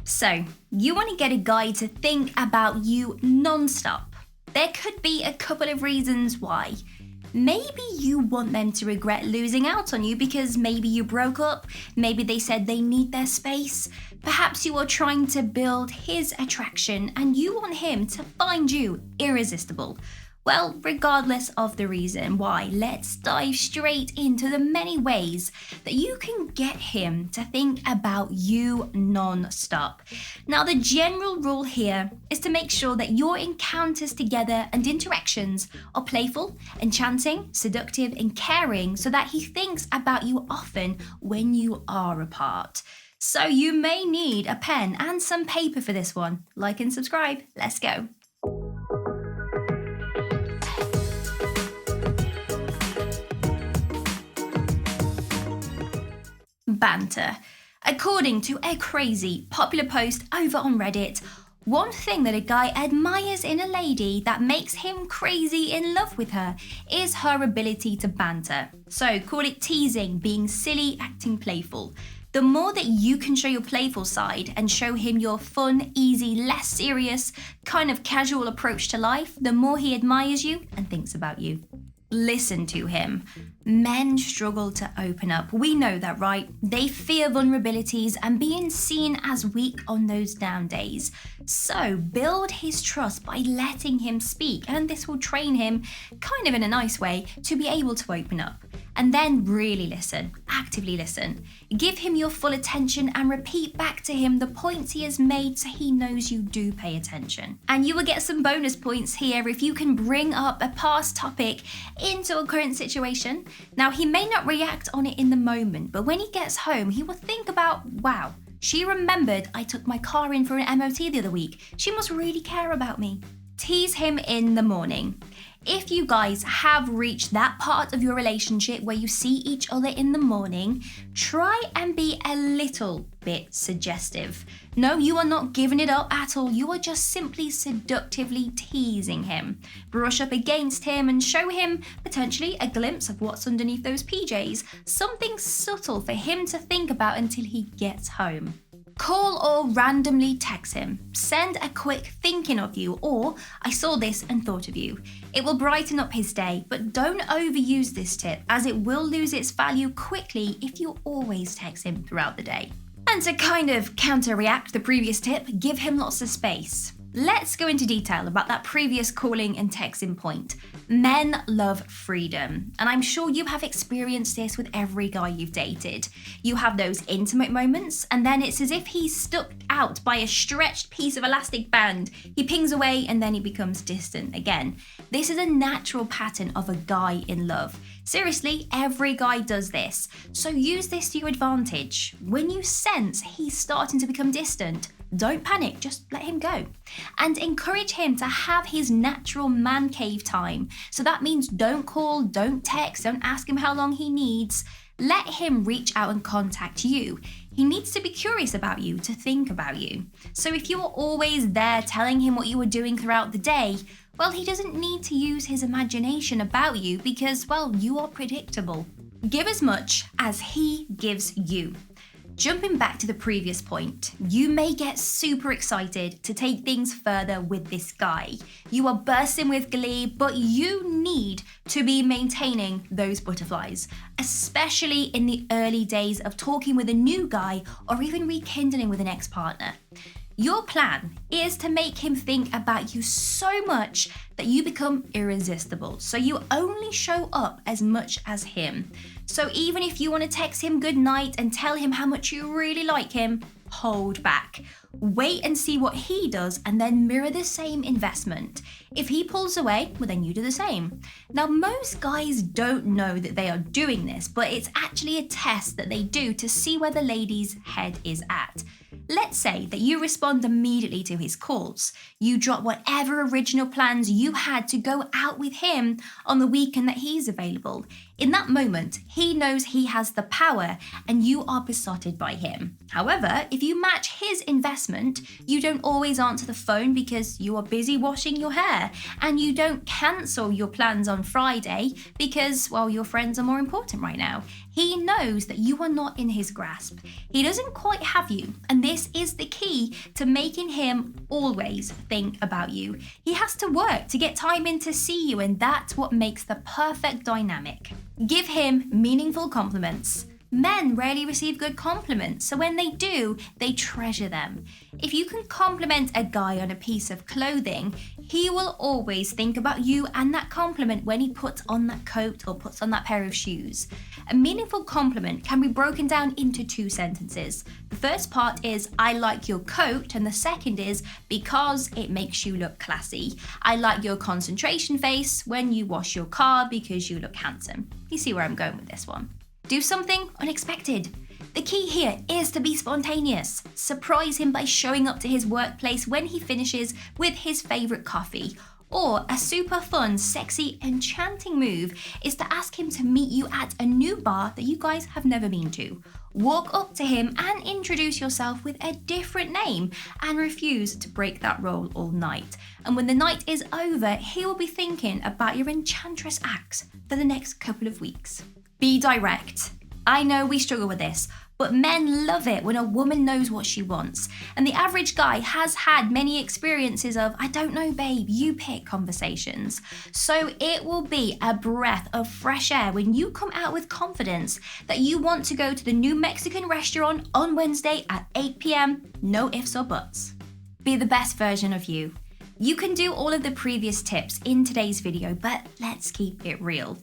So, you want to get a guy to think about you non-stop. There could be a couple of reasons why. Maybe you want them to regret losing out on you because maybe you broke up, maybe they said they need their space. Perhaps you are trying to build his attraction and you want him to find you irresistible. Well, regardless of the reason why, let's dive straight into the many ways that you can get him to think about you non-stop. Now, the general rule here is to make sure that your encounters together and interactions are playful, enchanting, seductive, and caring so that he thinks about you often when you are apart. So you may need a pen and some paper for this one. Like and subscribe. Let's go. Banter. According to a crazy popular post over on Reddit, one thing that a guy admires in a lady that makes him crazy in love with her is her ability to banter. So call it teasing, being silly, acting playful. The more that you can show your playful side and show him your fun, easy, less serious, kind of casual approach to life, the more he admires you and thinks about you. Listen to him. Men struggle to open up. We know that, right? They fear vulnerabilities and being seen as weak on those down days. So build his trust by letting him speak, and this will train him, kind of in a nice way, to be able to open up. And then really listen, actively listen. Give him your full attention and repeat back to him the points he has made so he knows you do pay attention. And you will get some bonus points here if you can bring up a past topic into a current situation. Now, he may not react on it in the moment, but when he gets home, he will think about, wow, she remembered I took my car in for an MOT the other week. She must really care about me. Tease him in the morning. If you guys have reached that part of your relationship where you see each other in the morning, try and be a little bit suggestive. No, you are not giving it up at all. You are just simply seductively teasing him. Brush up against him and show him potentially a glimpse of what's underneath those PJs. Something subtle for him to think about until he gets home. Call or randomly text him. Send a quick thinking of you or I saw this and thought of you. It will brighten up his day, but don't overuse this tip as it will lose its value quickly if you always text him throughout the day. And to kind of counter-react the previous tip, give him lots of space. Let's go into detail about that previous calling and texting point. Men love freedom, and I'm sure you have experienced this with every guy you've dated. You have those intimate moments, and then it's as if he's stuck out by a stretched piece of elastic band. He pings away, and then he becomes distant again. This is a natural pattern of a guy in love. Seriously, every guy does this, so use this to your advantage. When you sense he's starting to become distant, don't panic, just let him go. And encourage him to have his natural man cave time. So that means don't call, don't text, don't ask him how long he needs. Let him reach out and contact you. He needs to be curious about you, to think about you. So if you're always there telling him what you were doing throughout the day, well, he doesn't need to use his imagination about you because, well, you are predictable. Give as much as he gives you. Jumping back to the previous point, you may get super excited to take things further with this guy. You are bursting with glee, but you need to be maintaining those butterflies, especially in the early days of talking with a new guy or even rekindling with an ex-partner. Your plan is to make him think about you so much that you become irresistible. So you only show up as much as him. So even if you want to text him good night and tell him how much you really like him, hold back. Wait and see what he does and then mirror the same investment. If he pulls away, well then you do the same. Now most guys don't know that they are doing this, but it's actually a test that they do to see where the lady's head is at. Let's say that you respond immediately to his calls. You drop whatever original plans you had to go out with him on the weekend that he's available. In that moment, he knows he has the power and you are besotted by him. However, if you match his investment, you don't always answer the phone because you are busy washing your hair, and you don't cancel your plans on Friday because, well, your friends are more important right now. He knows that you are not in his grasp. He doesn't quite have you, and this is the key to making him always think about you. He has to work to get time in to see you, and that's what makes the perfect dynamic. Give him meaningful compliments. Men rarely receive good compliments, so when they do, they treasure them. If you can compliment a guy on a piece of clothing, he will always think about you and that compliment when he puts on that coat or puts on that pair of shoes. A meaningful compliment can be broken down into 2 sentences. The first part is, I like your coat, and the second is, because it makes you look classy. I like your concentration face when you wash your car because you look handsome. You see where I'm going with this one. Do something unexpected. The key here is to be spontaneous. Surprise him by showing up to his workplace when he finishes with his favourite coffee. Or a super fun, sexy, enchanting move is to ask him to meet you at a new bar that you guys have never been to. Walk up to him and introduce yourself with a different name and refuse to break that role all night. And when the night is over, he will be thinking about your enchantress acts for the next couple of weeks. Be direct. I know we struggle with this, but men love it when a woman knows what she wants. And the average guy has had many experiences of, I don't know, babe, you pick conversations. So it will be a breath of fresh air when you come out with confidence that you want to go to the new Mexican restaurant on Wednesday at 8 p.m. No ifs or buts. Be the best version of you. You can do all of the previous tips in today's video, but let's keep it real.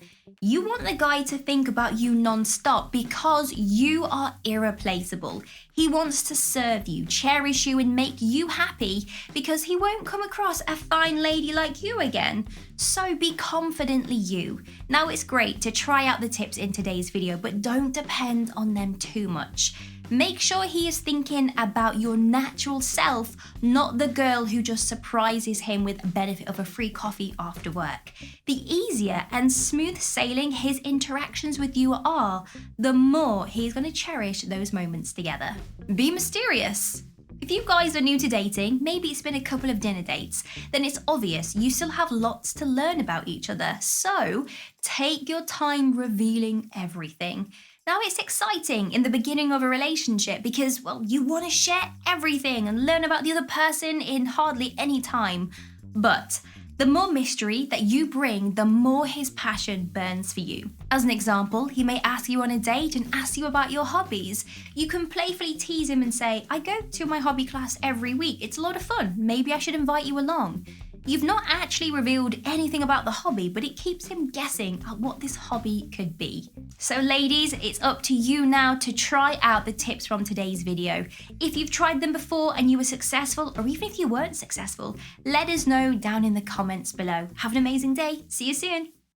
You want the guy to think about you non-stop because you are irreplaceable. He wants to serve you, cherish you, and make you happy because he won't come across a fine lady like you again. So be confidently you. Now, it's great to try out the tips in today's video, but don't depend on them too much. Make sure he is thinking about your natural self, not the girl who just surprises him with the benefit of a free coffee after work. The easier and smooth sailing his interactions with you are, the more he's going to cherish those moments together. Be mysterious. If you guys are new to dating, maybe it's been a couple of dinner dates, then it's obvious you still have lots to learn about each other. So take your time revealing everything. Now, it's exciting in the beginning of a relationship because, well, you want to share everything and learn about the other person in hardly any time. But the more mystery that you bring, the more his passion burns for you. As an example, he may ask you on a date and ask you about your hobbies. You can playfully tease him and say, I go to my hobby class every week. It's a lot of fun. Maybe I should invite you along. You've not actually revealed anything about the hobby, but it keeps him guessing at what this hobby could be. So ladies, it's up to you now to try out the tips from today's video. If you've tried them before and you were successful, or even if you weren't successful, let us know down in the comments below. Have an amazing day. See you soon.